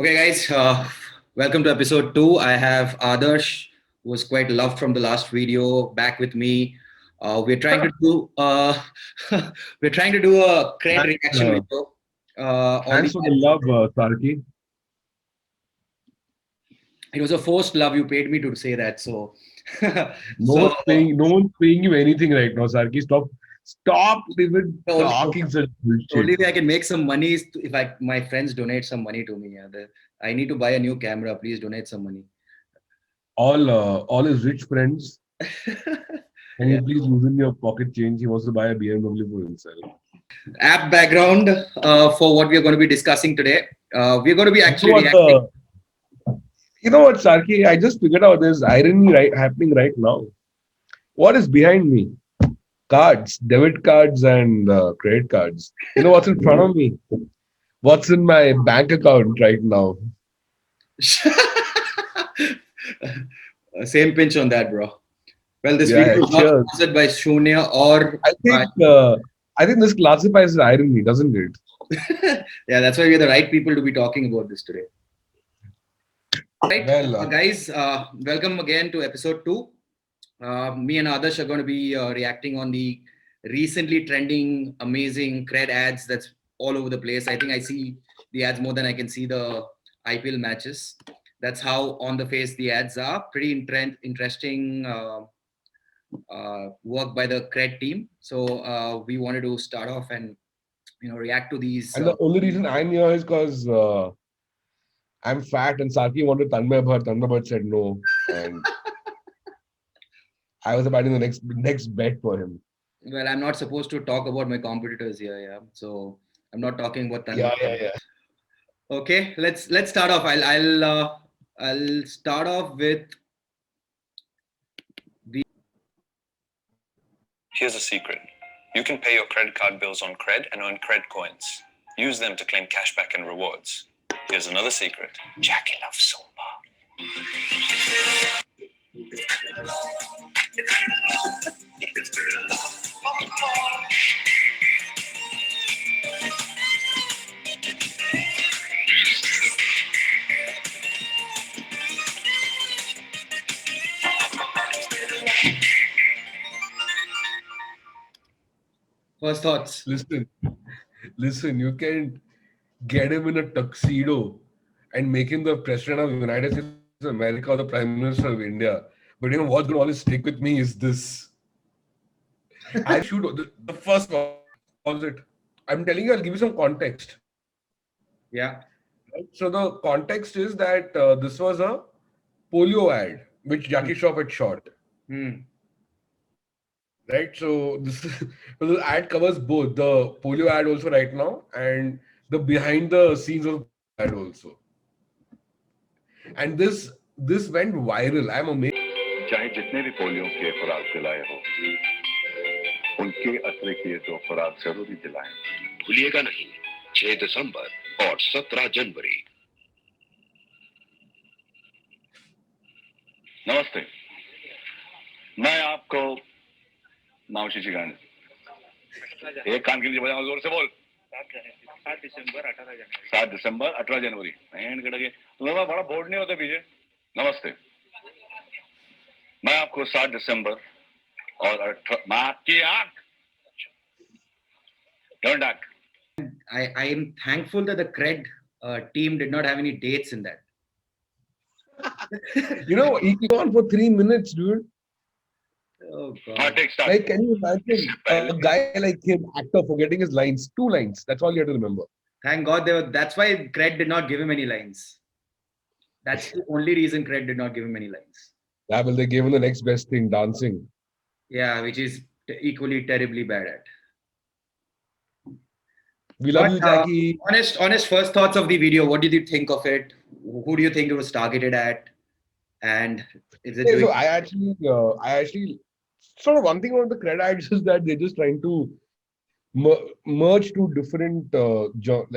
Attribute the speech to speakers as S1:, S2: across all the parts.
S1: Okay, guys, welcome to episode two. I have Adarsh, who was quite loved from the last video, back with me. We're trying to do we're trying to do a cred
S2: Thanks,
S1: reaction video. All the
S2: thanks for the love, Sarki.
S1: It was a forced love. You paid me to say that, so
S2: No
S1: so
S2: one's paying, no one's paying you anything right now, Sarki. Stop even
S1: the only
S2: talking such
S1: the
S2: bullshit.
S1: only way I can make some money is if my friends donate some money to me. Yeah, I need to buy a new camera. Please donate some money.
S2: All his rich friends, can
S1: Yeah.
S2: you please loosen your pocket change? He wants to buy a BMW for himself.
S1: App background for what we are going to be discussing today. We're going to be
S2: You know
S1: actually
S2: what,
S1: reacting.
S2: Sarki? I just figured out there's irony happening right now. What is behind me? Cards, debit cards, and credit cards. You know what's in front of me? What's in my bank account right now?
S1: Same pinch on that, bro. Well, this
S2: Yeah,
S1: video
S2: yeah,
S1: is not
S2: cheers.
S1: sponsored by Shunya or
S2: I
S1: by.
S2: think uh, I think this classifies as irony, doesn't it?
S1: Yeah, that's why we're the right people to be talking about this today. Right,
S2: Well,
S1: guys, welcome again to episode two. Me and Adarsh are going to be reacting on the recently trending, amazing cred ads that's all over the place. I think I see the ads more than I can see the IPL matches. That's how on the face the ads are. Pretty interesting work by the cred team. So we wanted to start off and react to these.
S2: and the only reason I'm here is because I'm fat and Saki wanted Tanmay Bhatt. Tanmay Bhatt said no, and I was abiding the next bet for him.
S1: Well, I'm not supposed to talk about my competitors here, yeah. So I'm not talking about Tanmay.
S2: Yeah, yeah, yeah.
S1: Okay, let's start off. I'll start off with the.
S3: Here's a secret. You can pay your credit card bills on Cred and earn Cred coins. Use them to claim cashback and rewards. Here's another secret. Jackie loves Zumba.
S1: First thoughts.
S2: Listen, listen. You can get him in a tuxedo and make him the president of the United States of America or the prime minister of India. But you know what's going to always stick with me is this. I shoot the first pause it. I'm telling you, I'll give you some context.
S1: Yeah.
S2: Right? So the context is that this was a polio ad which Jackie Shroff had shot.
S1: Hmm.
S2: Right? So this so the ad covers both the polio ad also right now and the behind the scenes of the polio ad also. And this went viral. I'm amazed.
S4: चाहे जितने भी polio के खुराक दिलाए हो उनके अतिरिक्त ये दो खुराक जरूरी दिलाएं।
S5: भूलिएगा नहीं 6 दिसंबर और 17 जनवरी।
S4: नमस्ते, मैं आपको नावशी जी गाने एक कान के नीचे बजाओ, जोर से बोल। 7 दिसंबर 18 जनवरी एंड कटके तुम्हें बड़ा बोर्ड नहीं होता पीछे। नमस्ते, मैं आपको 7 दिसंबर और 18 माँ की आंख डोंट डाक।
S1: I am thankful that the cred team did not have any dates in that.
S2: You know, he came on for 3 minutes, dude.
S1: Oh
S4: हाँ
S1: God.
S4: Take start.
S2: Like, can you imagine a guy like him, actor, forgetting his lines? 2 lines. That's all you have to remember.
S1: Thank God that's why cred did not give him any lines. That's the only reason cred did not give him any lines.
S2: Yeah, well, they gave him the next best thing, dancing.
S1: Yeah, which is equally terribly bad at.
S2: We love
S1: But
S2: you, Jackie.
S1: honest first thoughts of the video. What did you think of it? Who do you think it was targeted at? And is it
S2: Okay,
S1: doing?
S2: so I actually, sort of one thing about the credit ads is that they're just trying to merge two different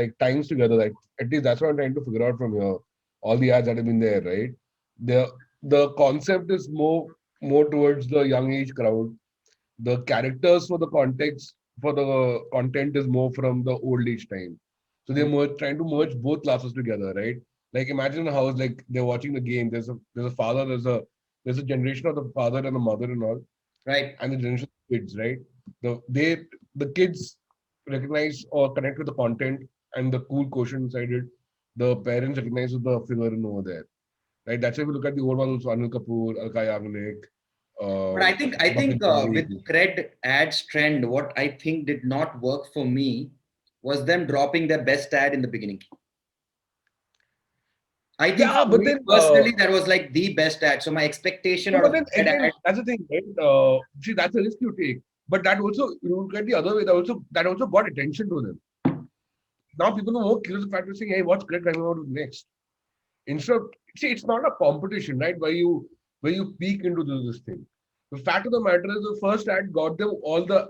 S2: like times together. Like at least that's what I'm trying to figure out from here. All the ads that have been there, right? The the concept is more towards the young age crowd. The characters for the context for the content is more from the old age time. So they're trying to merge both classes together, right? Like imagine a house like they're watching the game. There's a father. There's a generation of the father and the mother and all,
S1: Right.
S2: and the generation of kids. Right. The kids recognize or connect with the content and the cool quotient inside it. The parents recognize with the figure in over there. Right. That's why we look at the old ones also. Anil Kapoor, Alka Yagnik.
S1: But I think with cred ads trend, what I think did not work for me was them dropping their best ad in the beginning. I think
S2: Yeah,
S1: for
S2: but
S1: me
S2: then
S1: personally, that was like the best ad. So my expectation
S2: no,
S1: out
S2: but
S1: of
S2: then
S1: cred
S2: again,
S1: ad,
S2: that's the thing, right? See, that's a risk you take. But that also, you look at the other way, that also got attention to them. Now people are more curious the fact of saying, hey, what's great coming out next? Instead of, see, it's not a competition, right? Where you peek into this thing. The fact of the matter is the first ad got them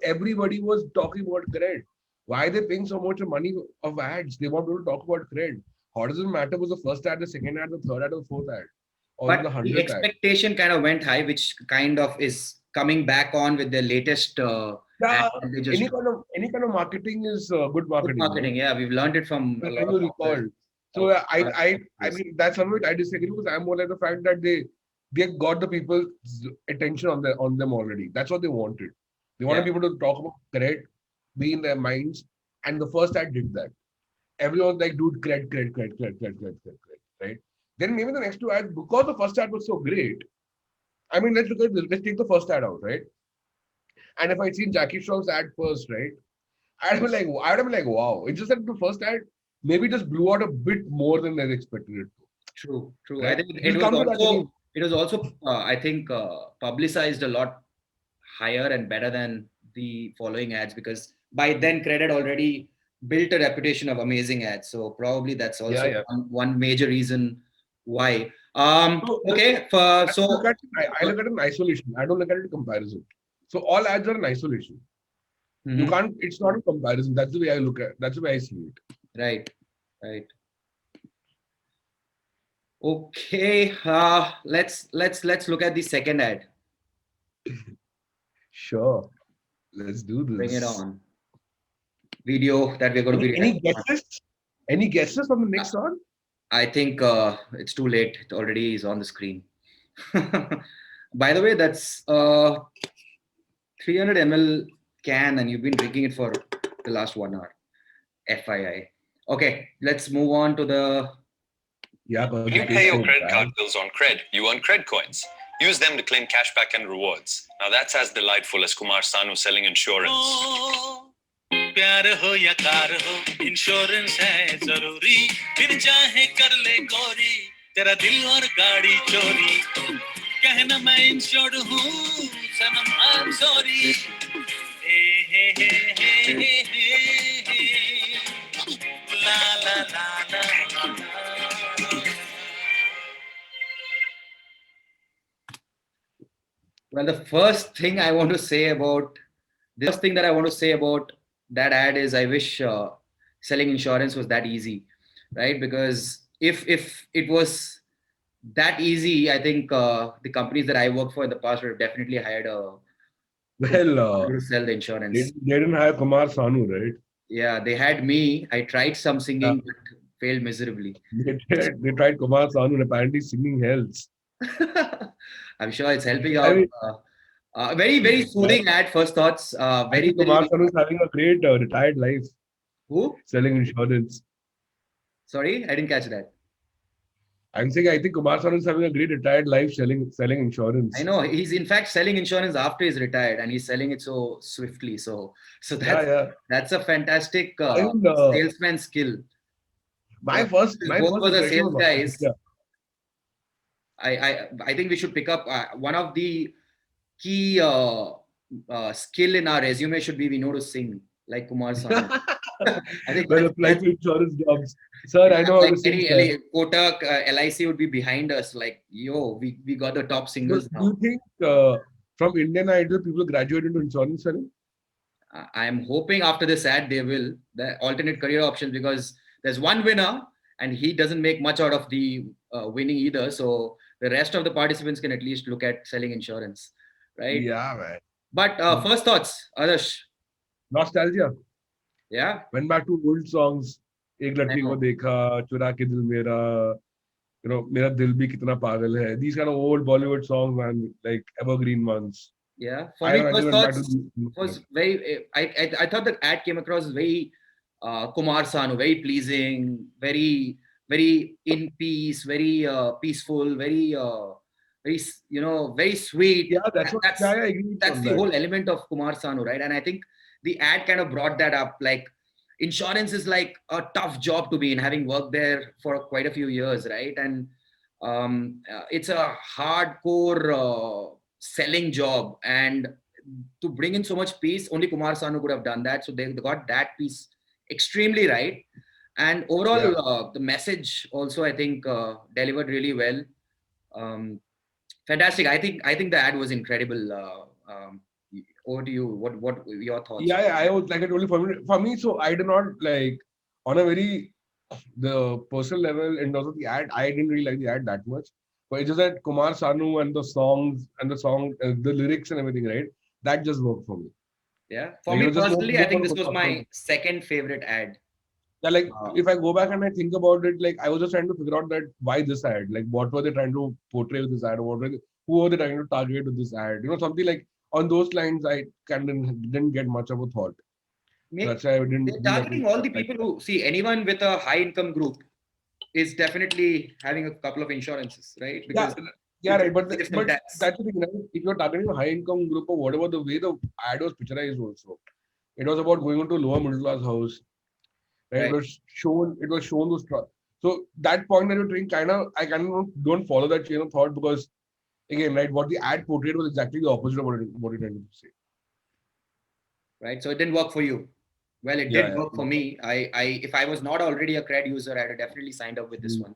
S2: everybody was talking about cred. Why are they paying so much money of ads? They want people to talk about cred. How does it matter was the first ad, the second ad, the third ad, or the fourth ad? Or
S1: but
S2: the
S1: the
S2: 100th ad?
S1: expectation kind of went high, which kind of is coming back on with the latest ad
S2: Yeah,
S1: that they just
S2: any kind of marketing is good
S1: good
S2: marketing.
S1: marketing. Yeah, we've learned it from a
S2: When
S1: lot
S2: you
S1: of
S2: recall. So I mean that's something I disagree because I'm more like the fact that they got the people's attention on them already. That's what they wanted. They wanted
S1: Yeah.
S2: people to talk about cred, be in their minds, and the first ad did that. Everyone's like, dude, cred, right? Then maybe the next two ads, because the first ad was so great. I mean, let's look at this. Let's take the first ad out, right? And if I seen Jackie Shroff's ad first, right? I'd be like, wow. It's just that the first ad maybe just blew out a bit more than they expected it
S1: True,
S2: to.
S1: true. I
S2: Right?
S1: think
S2: We'll come to that again.
S1: it was also I think publicized a lot higher and better than the following ads because by then credit already built a reputation of amazing ads. So probably that's
S2: Yeah,
S1: also
S2: yeah.
S1: one major reason why.
S2: So
S1: Okay,
S2: I look at it in isolation. I don't look at it in comparison. So all ads are in isolation. You
S1: Mhm.
S2: can't. It's not a comparison. That's the way I look at. That's the way I see it.
S1: Right, right. Okay, let's look at the second ad.
S2: Sure. Let's do
S1: Bring it
S2: this.
S1: on. Video that we're going to be
S2: Any
S1: reacting on.
S2: guesses? Any guesses from the next one?
S1: I think it's too late. It already is on the screen. By the way, that's 300 ml can, and you've been drinking it for the last 1 hour. FII. Okay, let's move on to the.
S2: Yeah, but
S3: When you pay your credit card bills on Cred, you earn Cred coins. Use them to claim cashback and rewards. Now that's as delightful as Kumar Sanu selling insurance.
S6: प्यार हो या car हो insurance है जरूरी फिर चाहे कर ले गोरी तेरा दिल और गाड़ी चोरी कहना मैं इंश्योर्ड हूँ सनम आई एम सॉरी ला ला ला ला
S1: Well, the first thing I want to say about the first thing that I want to say about that ad is I wish selling insurance was that easy, right? Because if it was that easy, I think the companies that I work for in the past would have definitely hired a
S2: Well,
S1: to sell the
S2: they
S1: insurance.
S2: didn't have Kumar Sanu, right?
S1: Yeah, they had me. I tried some singing, but failed miserably.
S2: They tried Kumar Sanu and apparently singing helps.
S1: I'm sure it's helping
S2: I
S1: out.
S2: mean,
S1: Very, very soothing ad. First thoughts.
S2: I
S1: Very,
S2: think Kumar
S1: very.
S2: Sanu is having a great retired life
S1: Who?
S2: selling insurance.
S1: Sorry, I didn't catch that.
S2: I'm saying I think Kumar Sanu is having a great retired life selling insurance.
S1: I know he's in fact selling insurance after he's retired, and he's selling it so swiftly. So
S2: Yeah.
S1: that's a fantastic
S2: I mean,
S1: salesman skill.
S2: my
S1: Yeah,
S2: first
S1: both were the
S2: impression
S1: sales
S2: was
S1: guys.
S2: yeah.
S1: I think we should pick up one of the key skill in our resume should be we know to sing like Kumar Sanu. I think
S2: Well, apply for insurance jobs. Sir, I know how to sing. Sir.
S1: Kotak, LIC would be behind us. Like, yo, we got the top
S2: Do
S1: singers now.
S2: you think from Indian Idol people graduate into insurance selling?
S1: I'm hoping after this ad they will the alternate career options because there's one winner and he doesn't make much out of the winning either. So the rest of the participants can at least look at selling insurance, right?
S2: Yeah, man.
S1: But first thoughts, Adarsh.
S2: Nostalgia.
S1: Yeah.
S2: Went back to old songs. एक लड़की को देखा, चुरा के दिल मेरा, Mera Dil Bhi Kitna Pagal Hai. These kind of old Bollywood songs, man, like evergreen ones.
S1: Yeah, for
S2: I
S1: me,
S2: don't
S1: first
S2: even back to
S1: thoughts was very. I thought the ad came across as very Kumar Sanu, very pleasing, very in peace, very peaceful, very very sweet.
S2: Yeah, that's what. Yeah, I agree with you
S1: That's
S2: on
S1: the
S2: that.
S1: whole element of Kumar Sanu, right? And I think the ad kind of brought that up. Like insurance is like a tough job to be in, having worked there for quite a few years, right? And it's a hardcore selling job, and to bring in so much peace, only Kumar Sanu could have done that. So they got that piece extremely right. And overall, the message also, I think, delivered really well. Fantastic. I think the ad was incredible. Over to you. What your thoughts?
S2: Yeah, I was like I told you for me. So I did not like on a very the personal level in terms of the ad. I didn't really like the ad that much. But it's just that Kumar Sanu and the songs and the lyrics and everything, right? That just worked for me.
S1: Yeah. For
S2: Like,
S1: me
S2: it was just
S1: personally, I think this was
S2: more
S1: my second favorite ad.
S2: Yeah, like if I go back and I think about it, like I was just trying to figure out that why this ad, like what were they trying to portray with this ad, who were they trying to target with this ad, something like on those lines. I kind of didn't get much of a thought. So that's why I didn't.
S1: They're targeting all the people who see anyone with a high income group is definitely having a couple of insurances, right? Because
S2: yeah, right. But
S1: that's
S2: that's the thing. If you're targeting a high income group or whatever, the way the ad was picturized also, it was about going into a lower middle class house. Right? It was shown those. So that point that you're trying, I kind of don't follow that chain of thought because, again, right, what the ad portrayed was exactly the opposite of what it trying to say.
S1: Right. So it didn't work for you. Well, it did work for me. If I was not already a cred user, I'd have definitely signed up with this one.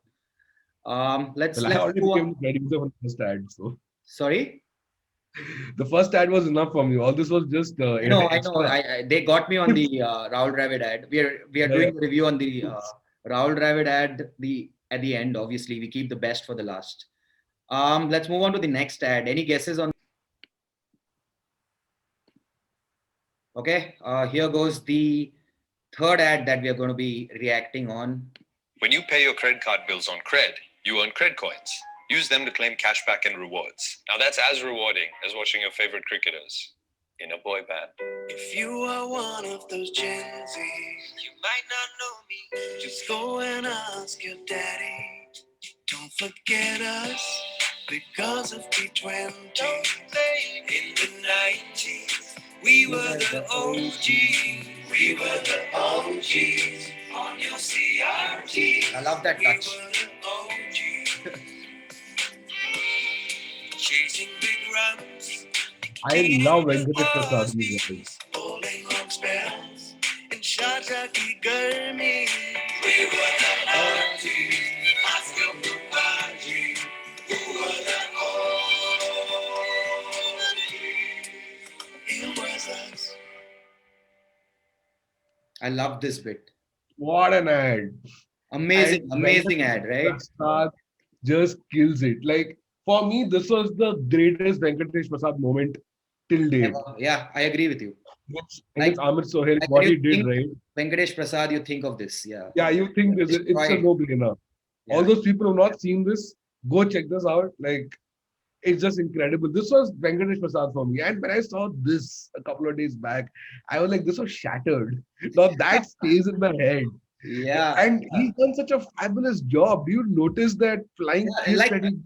S1: Let's
S2: I already
S1: go
S2: became
S1: on.
S2: a cred user for the first ad. So
S1: Sorry.
S2: The first ad was enough for me. All this was just.
S1: I know. They got me on the Rahul Dravid ad. We are doing a review on the Rahul Dravid ad. At the end, obviously, we keep the best for the last. Let's move on to the next ad. Any guesses on? Okay. Here goes the third ad that we are going to be reacting on.
S3: When you pay your credit card bills on Cred, you earn Cred coins. Use them to claim cashback and rewards. Now that's as rewarding as watching your favorite cricketers in a boy band.
S6: If you are one of those Gen Zs, you might not know me. Just go and ask your daddy. Don't forget us because of T20. In the 90s, we were the OGs. We were the OGs on your CRT.
S1: I love that touch.
S6: We were the OGs. Chasing big runs.
S2: I love Venkatesh Prasad music.
S6: Bowling on spells. In Shajaki Gurmi. We were the OGs. Oscar Pupaji. Who were the OGs? It was us.
S1: I love this bit.
S2: What an ad!
S1: Amazing ad, right?
S2: Prasad just kills it. Like for me, this was the greatest Venkatesh Prasad moment till date.
S1: Yeah, I agree with you.
S2: It's Amit Sohail, what he did, right?
S1: Venkatesh Prasad, you think of this, yeah.
S2: Yeah, you think it's a no-brainer. Yeah. All those people who have not seen this, go check this out. Like, it's just incredible. This was Venkatesh Prasad for me. And when I saw this a couple of days back, I was like, this was shattered. Now that stays in my head.
S1: Yeah.
S2: And he's done such a fabulous job. Do you notice that flying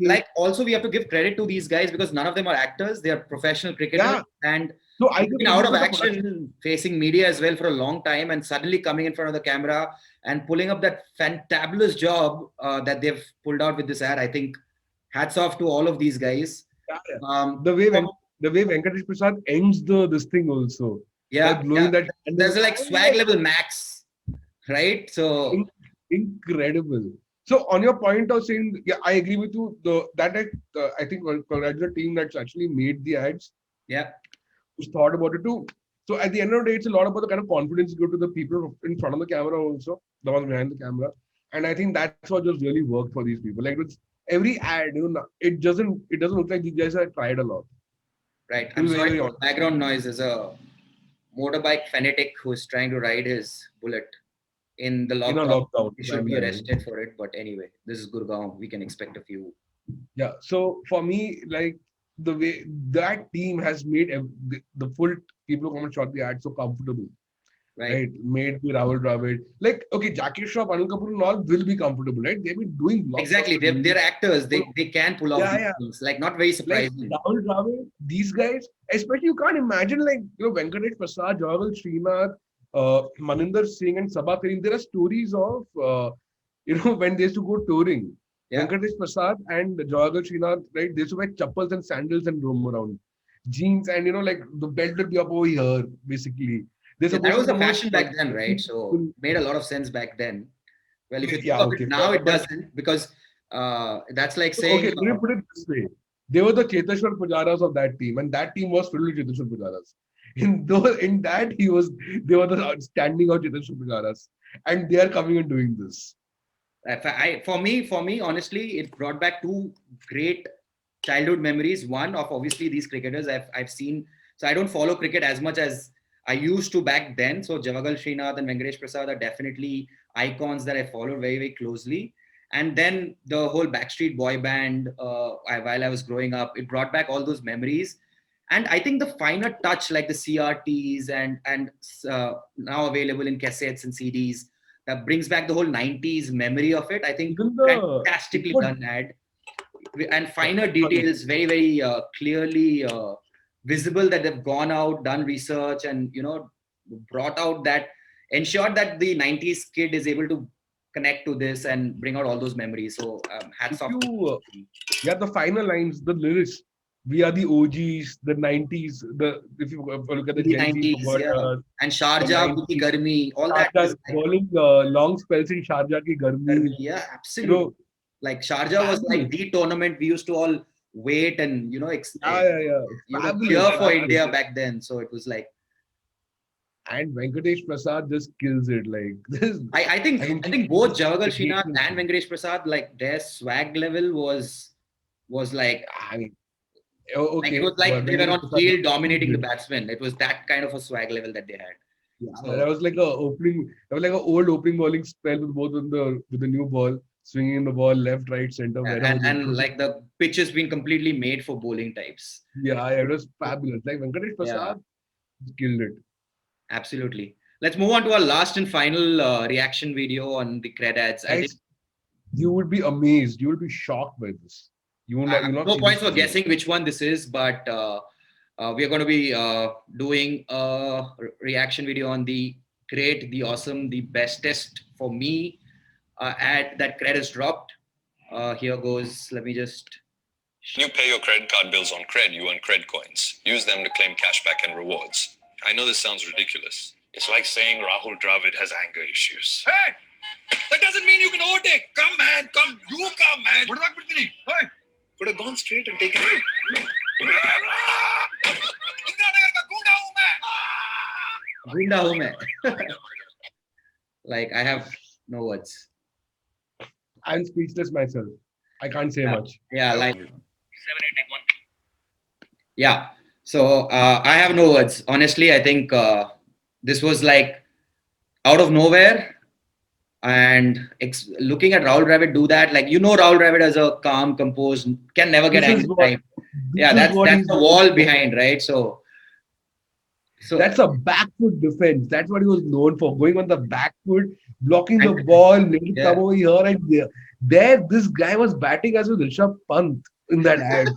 S1: like also we have to give credit to these guys because none of them are actors. They are professional cricketers. And
S2: so I've
S1: been out of action facing media as well for a long time, and suddenly coming in front of the camera and pulling up that fantabulous job that they've pulled out with this ad. I think hats off to all of these guys.
S2: The way Venkatesh Prasad ends this thing also.
S1: Yeah. That there's like swag level max. Right, so
S2: incredible. So on your point of saying, yeah, I agree with you. I think congratulate the team that's actually made the ads.
S1: Yeah,
S2: who's thought about it too. So at the end of the day, it's a lot about the kind of confidence you give to the people in front of the camera, also the ones behind the camera. And I think that's what just really worked for these people. Like with every ad, it doesn't look like these guys have tried a lot.
S1: Right. I'm sorry. Background noise is a motorbike fanatic who's trying to ride his bullet. in the
S2: In a
S1: lockdown.
S2: lockdown.
S1: He should be arrested for it. But anyway, this is Gurgaon. We can expect a few.
S2: Yeah. So for me, like the way that team has made the full people who come and shot the ad so comfortable. Right, made with Rahul Dravid. Like, okay, Jackie Shroff, Anil Kapoor and all will be comfortable, right? They've been doing lots
S1: Exactly.
S2: of
S1: They're actors. They can pull off
S2: Yeah,
S1: these
S2: yeah.
S1: things. Like, not very
S2: like
S1: surprising.
S2: Rahul Dravid, these guys, especially you can't imagine like Venkatesh Prasad, Jawaharlal Srinath, Maninder Singh and Sabha Karim. There are stories of when they used to go touring.
S1: Yeah.
S2: Venkatesh Prasad and Jawaharlal Srinath, right? They used to wear chappals and sandals and roam around. Jeans and like the belt will be up over here, basically. They're
S1: Yeah, that
S2: supposed
S1: was
S2: to
S1: the
S2: be the
S1: fashion
S2: most
S1: back then, right? So made a lot of sense back then. Well, if you think
S2: Yeah,
S1: of
S2: okay,
S1: it now, it
S2: but
S1: doesn't, because that's like saying
S2: okay, let me put it this way. They were the Cheteshwar Pujaras of that team, and that team was filled with Cheteshwar Pujaras. In that they were the outstanding of Cheteshwar Pujaras, and they are coming and doing this.
S1: for me, honestly, it brought back two great childhood memories. One of obviously these cricketers I've seen. So I don't follow cricket as much as I used to back then. So Jawaharlal Srinath and Venkatesh Prasad are definitely icons that I follow very, very closely. And then the whole Backstreet Boy band, while I was growing up, it brought back all those memories. And I think the finer touch, like the CRTs and now available in cassettes and CDs, that brings back the whole 90s memory of it. I think
S2: Even the
S1: fantastically
S2: input-
S1: done ad. And finer details, very, very clearly visible that they've gone out, done research, and brought out that, ensured that the 90s kid is able to connect to this and bring out all those memories. So hats
S2: If
S1: off.
S2: you the final lines, the lyrics. We are the OGs, the 90s. If you look at the
S1: The
S2: Gen Z
S1: 90s,
S2: forgot,
S1: yeah. And Sharjah, Bhuti Garmi, all that.
S2: Sharjah, bowling long spells in Sharjah ki garmi.
S1: Yeah, absolutely. Like Sharjah was like the tournament we used to all wait and
S2: Yeah. Fabulous,
S1: cheer for
S2: fabulous.
S1: India back then. So it was like,
S2: And Venkatesh Prasad just kills it. Like this.
S1: I think both Jawaharlal Srinath
S2: Great.
S1: and Venkatesh Prasad, like their swag level was like,
S2: I mean,
S1: it was like
S2: but
S1: they were
S2: Venkatesh
S1: on
S2: Prasad
S1: field
S2: was
S1: dominating the
S2: good.
S1: batsmen. It was that kind of a swag level that they had.
S2: Yeah,
S1: So-
S2: that was like an old opening bowling spell with the new ball, swinging the ball left, right, center. wherever it
S1: And
S2: was.
S1: like the pitch has been completely made for bowling types.
S2: Yeah, it was fabulous. Like Venkatesh Prasad killed it.
S1: Absolutely. Let's move on to our last and final reaction video on the cred ads. I think
S2: Guys, you would be amazed. You will be shocked by this. You will not. You will not
S1: no
S2: see
S1: points
S2: this
S1: for
S2: video.
S1: guessing which one this is, but we are going to be doing a reaction video on the great, the awesome, the bestest for me ad that cred has dropped. Here goes. Let me just.
S3: When you pay your credit card bills on Cred, you earn Cred coins. Use them to claim cashback and rewards. I know this sounds ridiculous. It's like saying Rahul Dravid has anger issues.
S5: Hey! That doesn't mean you can overtake. Come, man. Come. You come, man. What about me? Hey!
S3: Could have gone straight and taken it.
S1: Gunda ho main. Like I have no words.
S2: I'm speechless myself. I can't say much.
S1: Yeah, like. Yeah. So I have no words. Honestly, I think this was like out of nowhere. And looking at Rahul Dravid do that, like Rahul Dravid as a calm, composed, can never get
S2: This is
S1: angry.
S2: what-
S1: Type. Yeah,
S2: This is what
S1: that's
S2: he's
S1: the wall
S2: known for.
S1: behind, right? So
S2: That's a back foot defense. That's what he was known for. Going on the back foot, blocking the
S1: And-
S2: ball, let it
S1: Yeah.
S2: come over here and there. This guy was batting as with Rishabh Pant in that ad.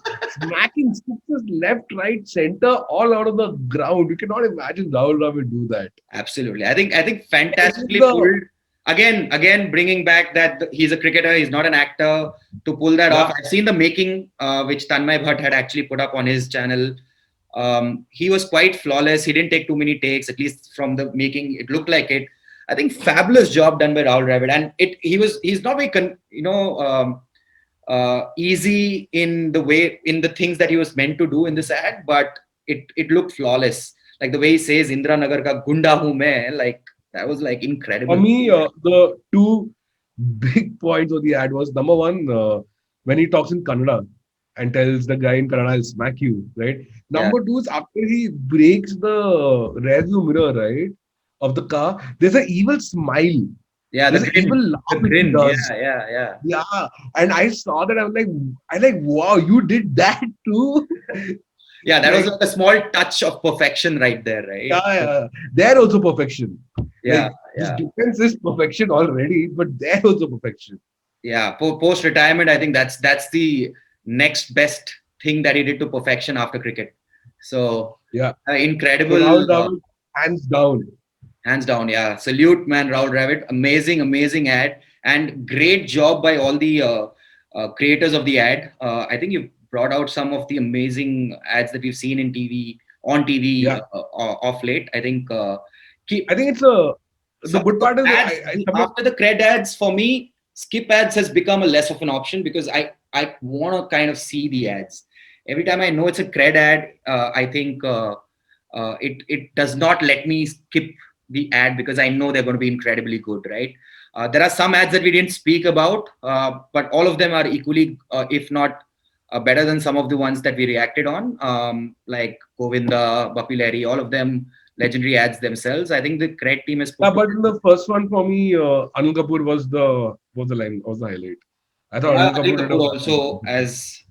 S2: Smacking sixes left, right, center, all out of the ground. You cannot imagine Rahul Dravid do that.
S1: absolutely, I think fantastically
S2: No.
S1: pulled. Again, bringing back that he's a cricketer, he's not an actor. To pull that off, I've seen the making, which Tanmay Bhatt had actually put up on his channel. He was quite flawless. He didn't take too many takes, at least from the making. It looked like it. I think fabulous job done by Rahul Dravid, and he's not very easy in the things that he was meant to do in this ad, but it looked flawless. Like the way he says Indira Nagar ka gunda hu main, like that was like incredible.
S2: For me, the two big points of the ad was number one, when he talks in Kannada and tells the guy in Kannada, I'll smack you, right? Number two is after he breaks the rearview mirror, right, of the car, there's an evil smile
S1: Yeah, the
S2: There's an
S1: grin.
S2: evil laugh
S1: The
S2: which he
S1: grin.
S2: does.
S1: Yeah.
S2: Yeah, and I saw that. I like, wow, you did that too.
S1: Yeah, that was
S2: Like,
S1: like a small touch of perfection right there, right?
S2: yeah. They're also perfection.
S1: Yeah,
S2: Like this
S1: yeah.
S2: defense is perfection already, but they're also perfection.
S1: Yeah. Post retirement, I think that's the next best thing that he did to perfection after cricket. So
S2: Yeah. So
S1: incredible,
S2: Rahul Dravid, hands down.
S1: hands down. Yeah, salute, man, Rahul Dravid. Amazing ad, and great job by all the creators of the ad. I think you brought out some of the amazing ads that we've seen in TV on TV
S2: Yeah.
S1: Off late. I think keep
S2: I think it's the
S1: some
S2: good part is
S1: ads,
S2: some of,
S1: after the cred ads, for me, skip ads has become a less of an option because I want to kind of see the ads. Every time I know it's a cred ad, I think it does not let me skip the ad because I know they're going to be incredibly good, right? There are some ads that we didn't speak about, but all of them are equally, if not better than some of the ones that we reacted on, like Govinda, Bapileri, all of them legendary ads themselves. I think the cred team has put.
S2: but in the first one for me, Anil Kapoor was the highlight. I thought Anil
S1: Anil
S2: Kapoor did
S1: Kapoor also as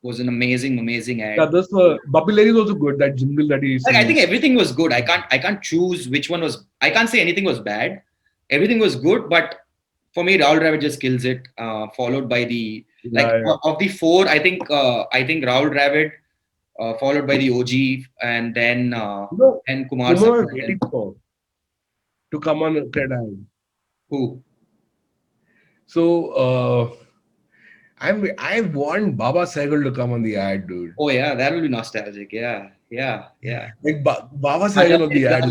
S1: was an amazing ad.
S2: Yeah, this Bapileri is also good. That jingle that he
S1: Like, I
S2: sings.
S1: think everything was good. I can't choose which one was. I can't say anything was bad. Everything was good, but for me, Rahul Dravid just kills it. Followed by the of the four, I think Rahul Dravid, followed by the OG, and then and Kumar.
S2: Who am I
S1: Sangam,
S2: waiting for to come on Cred Ad?
S1: Who?
S2: So I want Baba Sehgal to come on the ad, dude.
S1: Oh yeah, that will be nostalgic. Yeah.
S2: Like Baba Sehgal on the ad.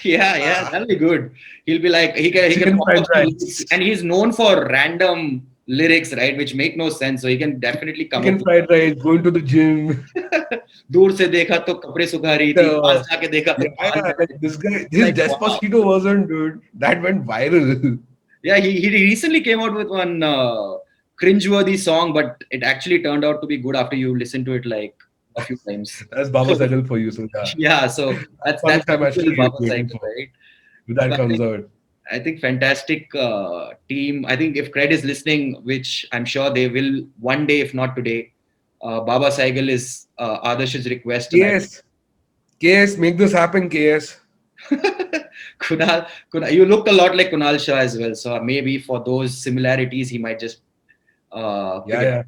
S1: Yeah, that'll be good. He'll be like he can
S2: Chicken
S1: pop up
S2: fried
S1: some
S2: rice.
S1: lyrics, and he's known for random lyrics, right, which make no sense. So he can definitely come
S2: Chicken
S1: up
S2: fried rice, going to the gym.
S1: दूर से देखा तो कपड़े सुखा रही थी, पास जाके देखा तो
S2: Like this guy, his
S1: Like,
S2: Despacito version, dude, that went viral.
S1: Yeah, he recently came out with one cringeworthy song, but it actually turned out to be good after you listen to it like a few times.
S2: That's Baba Sehgal for you, so yeah.
S1: Yeah, so that's
S2: Time actually
S1: Baba
S2: waiting
S1: Sehgal,
S2: for.
S1: right?
S2: With that
S1: But
S2: comes out.
S1: I think fantastic team. I think if Cred is listening, which I'm sure they will one day, if not today, Baba Sehgal is Adarsh's request.
S2: KS, make this happen, KS.
S1: Kunal, you look a lot like Kunal Shah as well. So maybe for those similarities, he might just.
S2: KS,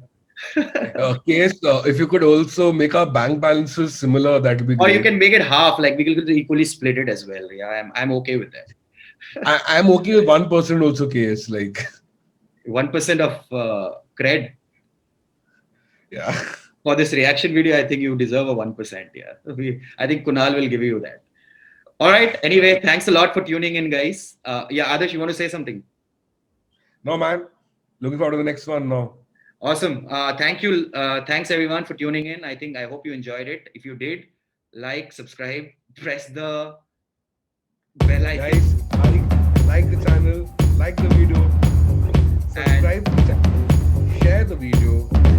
S2: if you could also make our bank balances similar, that would be
S1: Or
S2: great.
S1: you can make it half, like we could equally split it as well. Yeah, I'm okay with that.
S2: I'm okay with 1% also, KS. Like
S1: 1% of cred
S2: yeah.
S1: for this reaction video. I think you deserve a 1%. Yeah, I think Kunal will give you that. All right. Anyway, thanks a lot for tuning in, guys. Yeah, Adarsh, you want to say something?
S2: No, man. Looking forward to the next one now.
S1: Awesome. Thank you. Thanks everyone for tuning in. I hope you enjoyed it. If you did, like, subscribe, press the bell icon.
S2: Guys, like the channel, like the video, subscribe to the channel, share the video.